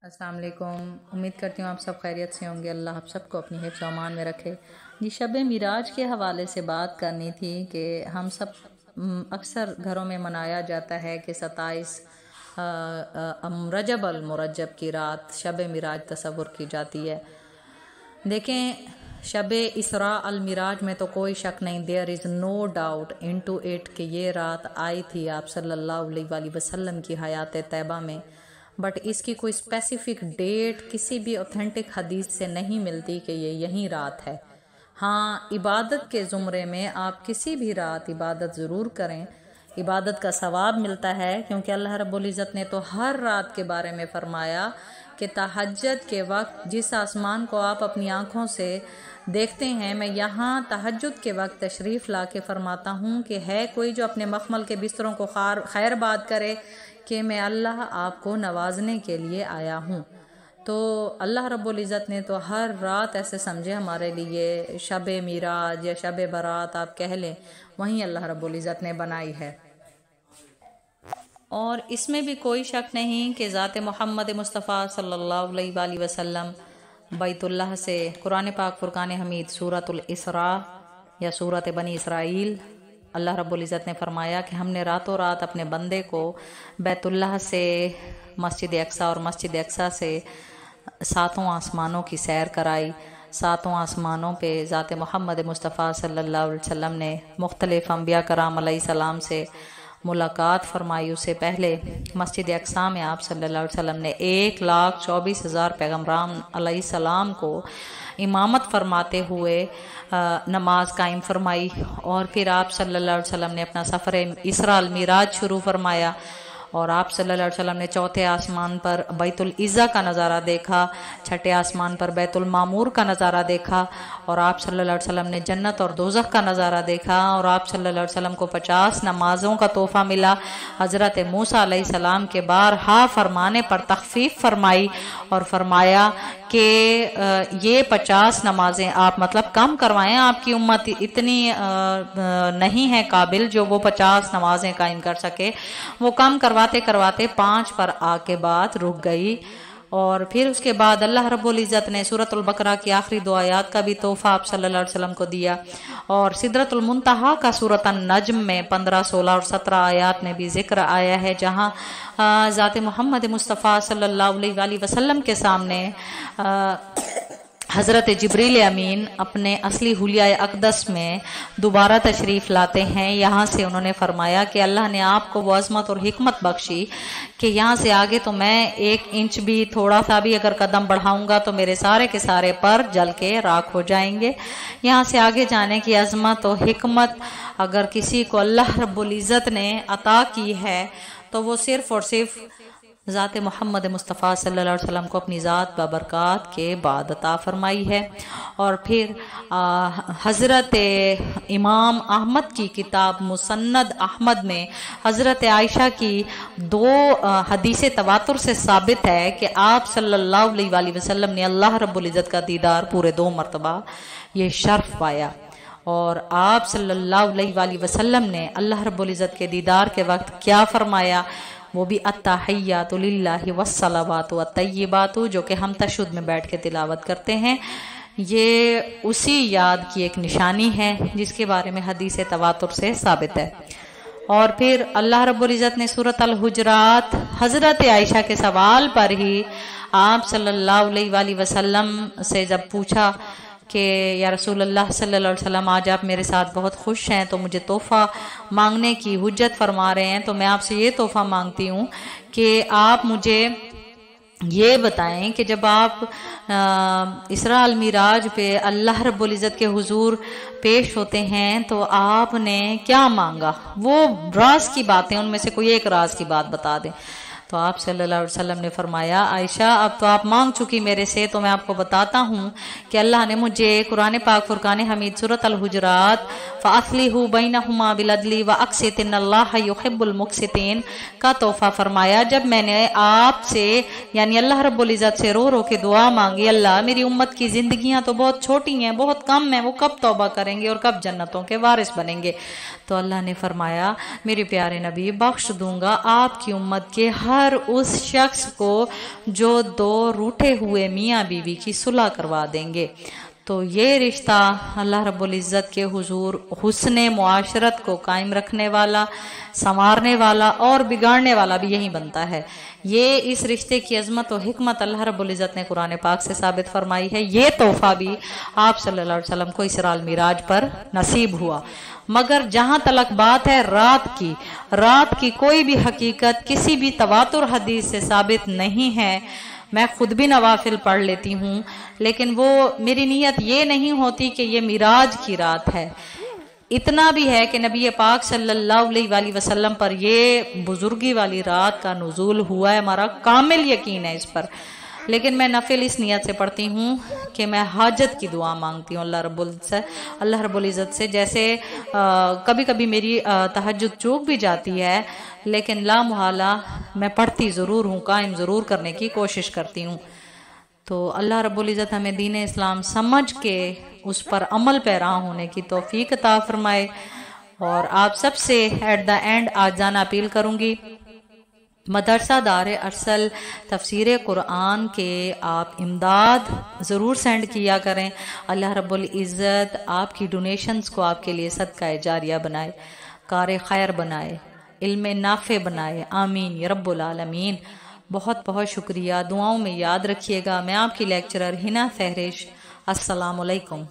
अस्सलाम वालेकुम। उम्मीद करती हूँ आप सब खैरियत से होंगे। अल्लाह आप सबको अपनी हिफ्ज़ व अमान में रखे। जी, शब मिराज के हवाले से बात करनी थी कि हम सब अक्सर घरों में मनाया जाता है कि 27 रजब अल मुरज्जब की रात शब मिराज तसव्वुर की जाती है। देखें, शब इसरा अल मिराज में तो कोई शक नहीं, there is no doubt into it कि ये रात आई थी आप सल्लल्लाहु अलैहि वसल्लम की हयात तैयबा में। बट इसकी कोई स्पेसिफिक डेट किसी भी ऑथेंटिक हदीस से नहीं मिलती कि ये यही रात है। हाँ, इबादत के ज़ुमरे में आप किसी भी रात इबादत ज़रूर करें, इबादत का सवाब मिलता है, क्योंकि अल्लाह रब्बुल इज़्ज़त ने तो हर रात के बारे में फ़रमाया कि तहज्जुद के वक्त जिस आसमान को आप अपनी आँखों से देखते हैं, मैं यहाँ तहज्जुद के वक्त तशरीफ़ ला के फ़रमाता हूँ कि है कोई जो अपने मखमल के बिस्तरों को खैर बात करे कि मैं अल्लाह आपको नवाजने के लिए आया हूँ। तो अल्लाह रब्बुल इज़्ज़त ने तो हर रात ऐसे समझे हमारे लिए शब मिराज या शब बारात आप कह लें, वहीं अल्लाह रब्बुल इज़्ज़त ने बनाई है। और इसमें भी कोई शक नहीं कि ज़ात मोहम्मद मुस्तफ़ा सल्लल्लाहु अलैहि वसल्लम बैतुल्लाह से कुरान पाक फुरकान हमीद सूरतुल इसरा या सूरत बनी इसराइल, अल्लाह रब्बुल इज़्ज़त ने फरमाया कि हमने रातों रात अपने बंदे को बैतुल्लाह से मस्जिद अक्सा और मस्जिद अक्सा से 7 आसमानों की सैर कराई। 7 आसमानों पे ज़ात मोहम्मद मुस्तफ़ा सल्लल्लाहु अलैहि वसल्लम ने मुख्तलिफ़ अंबिया कराम अलैहिस्सलाम से मुलाकात फरमाई। उससे पहले मस्जिद अक्सा में आप सल्लल्लाहु अलैहि वसल्लम ने 1,24,000 पैगम्बरान अलैहिस्सलाम को इमामत फरमाते हुए नमाज कायम फरमाई। और फिर आप सल्लल्लाहु अलैहि वसल्लम ने अपना सफ़र इसरा अल मिराज शुरू फरमाया और आप सल्लल्लाहु अलैहि वसल्लम ने 4थे आसमान पर बैतुल इज़्ज़ा का नज़ारा देखा, 6ठे आसमान पर बैतुल मामूर का नज़ारा देखा और आप सल्लल्लाहु अलैहि वसल्लम ने जन्नत और दोज़ख का नज़ारा देखा और आप सल्लल्लाहु अलैहि वसल्लम को 50 नमाज़ों का तोहफ़ा मिला। हज़रत मूसा अलैहिस्सलाम के बारहा फरमाने पर तख़फ़ीफ़ फरमाई और फरमाया कि ये 50 नमाजें आप मतलब कम करवाएं, आपकी उम्मत इतनी नहीं है काबिल जो वो 50 नमाजें कायम कर सके। वो कम करवाते करवाते 5 पर आके बात रुक गई। और फिर उसके बाद अल्लाह रब्बुल इज़्ज़त ने सूरतुल बकरा की आखिरी 2 आयत का भी तोहफ़ा आप सल्लल्लाहु अलैहि वसल्लम को दिया और सिदरतुल मुंतहा का सूरत अन-नज्म में 15, 16 और 17 आयत में भी जिक्र आया है, जहाँ ज़ात मोहम्मद मुस्तफ़ा सल्लल्लाहु अलैहि वसल्लम के सामने हज़रत जिब्रील अमीन अपने असली हुलिया अक़दस में दोबारा तशरीफ़ लाते हैं। यहाँ से उन्होंने फरमाया कि अल्लाह ने आपको वो अज़मत और हिकमत बख्शी कि यहाँ से आगे तो मैं 1 इंच भी थोड़ा सा भी अगर कदम बढ़ाऊंगा तो मेरे सारे के सारे पर जल के राख हो जाएंगे। यहाँ से आगे जाने की अज़मत और हिकमत अगर किसी को अल्लाह रब्बुल इज़्ज़त ने अता की है तो वो सिर्फ़ और सिर्फ ज़ात मोहम्मद मुस्तफ़ा सल्लल्लाहु अलैहि वसल्लम को अपनी ज़ात बबरकात के बाद अता फरमाई है। और फिर हज़रत इमाम अहमद की किताब मुसन्नद अहमद में हज़रत आयशा की 2 हदीस तवातुर से साबित है कि आप सल्लल्लाहु अलैहि वसल्लम ने अल्लाह रब्बुल इज़्ज़त का दीदार पूरे 2 मरतबा ये शर्फ पाया। और आप सल्लल्लाहु अलैहि वसल्लम ने अल्लाह रब्बुल इज़्ज़त के दीदार के वक्त क्या फरमाया, वो भी अत्तहिय्यातु लिल्लाहि वस्सलावातु अत्तय्यिबातु, जो कि हम तशहुद में बैठ के तिलावत करते हैं। ये उसी याद की एक निशानी है जिसके बारे में हदीस तवातुर से साबित है। और फिर अल्लाह रब्बुल इज़्ज़त ने सूरत अल हुजरात हज़रत आयशा के सवाल पर ही आप सल्लल्लाहु अलैहि वसल्लम से जब पूछा कि या रसूलल्लाह सल्लल्लाहु अलैहि वसल्लम आज आप मेरे साथ बहुत खुश हैं तो मुझे तोहफ़ा मांगने की हुज्जत फरमा रहे हैं, तो मैं आपसे ये तोहफ़ा मांगती हूँ कि आप मुझे ये बताएं कि जब आप इसरा अल मिराज पे अल्लाह रब्बुल इज़्ज़त के हुजूर पेश होते हैं तो आपने क्या मांगा, वो राज की बातें उनमें से कोई एक राज की बात बता दें। तो आप सल्लल्लाहु अलैहि वसल्लम ने फरमाया, आयशा अब तो आप मांग चुकी मेरे से, तो मैं आपको बताता हूँ कि अल्लाह ने मुझे कुरान पाक फुरकान हमीद सूरत अल हुजरात फ़अस्लिहू बैनहुमा बिल-अदली व अक़सित इन्नल्लाहा युहिब्बुल मुक़सितीन का तोहफ़ा फरमाया। जब मैंने आपसे यानी अल्लाह रब्बुल इज़्ज़त से रो रो के दुआ मांगी, अल्लाह मेरी उम्मत की ज़िंदगियाँ तो बहुत छोटी हैं, बहुत कम हैं, वो कब तौबा करेंगे और कब जन्नतों के वारिस बनेंगे, तो अल्लाह ने फरमाया मेरे प्यारे नबी बख्श दूंगा आपकी उम्मत के हर हर उस शख्स को जो दो रूठे हुए मियाँ बीवी की सुलह करवा देंगे। तो ये रिश्ता अल्लाह रब्बुल इज़्ज़त के हुजूर हुस्ने मुआशरत को कायम रखने वाला, संवारने वाला और बिगाड़ने वाला भी यही बनता है। ये इस रिश्ते की अजमत और हिकमत अल्लाह रब्बुल इज़्ज़त ने कुरान पाक से साबित फरमाई है। ये तोहफा भी आप सल्लल्लाहु अलैहि वसल्लम को इसरा मिराज पर नसीब हुआ। मगर जहां तलक बात है रात की कोई भी हकीकत किसी भी तवातुर हदीस से साबित नहीं है। मैं खुद भी नवाफिल पढ़ लेती हूँ, लेकिन वो मेरी नीयत ये नहीं होती कि ये मिराज की रात है। इतना भी है कि नबी पाक सल्लल्लाहु अलैहि वसल्लम पर ये बुजुर्गी वाली रात का नुज़ूल हुआ है, हमारा कामिल यकीन है इस पर। लेकिन मैं नफिल इस नियत से पढ़ती हूँ कि मैं हाजत की दुआ मांगती हूँ अल्लाह रब्बुल इज़्ज़त से। जैसे कभी कभी मेरी तहज्जुद चूक भी जाती है, लेकिन ला मुहाला मैं पढ़ती ज़रूर हूँ, कायम ज़रूर करने की कोशिश करती हूँ। तो अल्लाह रब्बुल इज़्ज़त हमें दीन इस्लाम समझ के उस पर अमल पैरा होने की तौफीक अता फरमाए। और आप सबसे एट द एंड आज जाना अपील करूँगी, मदरसा दार अरसल तफसीर कुरान के आप इमदाद ज़रूर सेंड किया करें। अल्लाह रब्बुल इज़्ज़त आपकी डोनेशंस को आपके लिए सदका जारिया बनाए, कार खैर बनाए, इल्म नाफे बनाए। आमीन या रब्बुल आलमीन। बहुत बहुत शुक्रिया, दुआओं में याद रखिएगा। मैं आपकी लेक्चरर हिना फहरिश। अस्सलामु अलैकुम।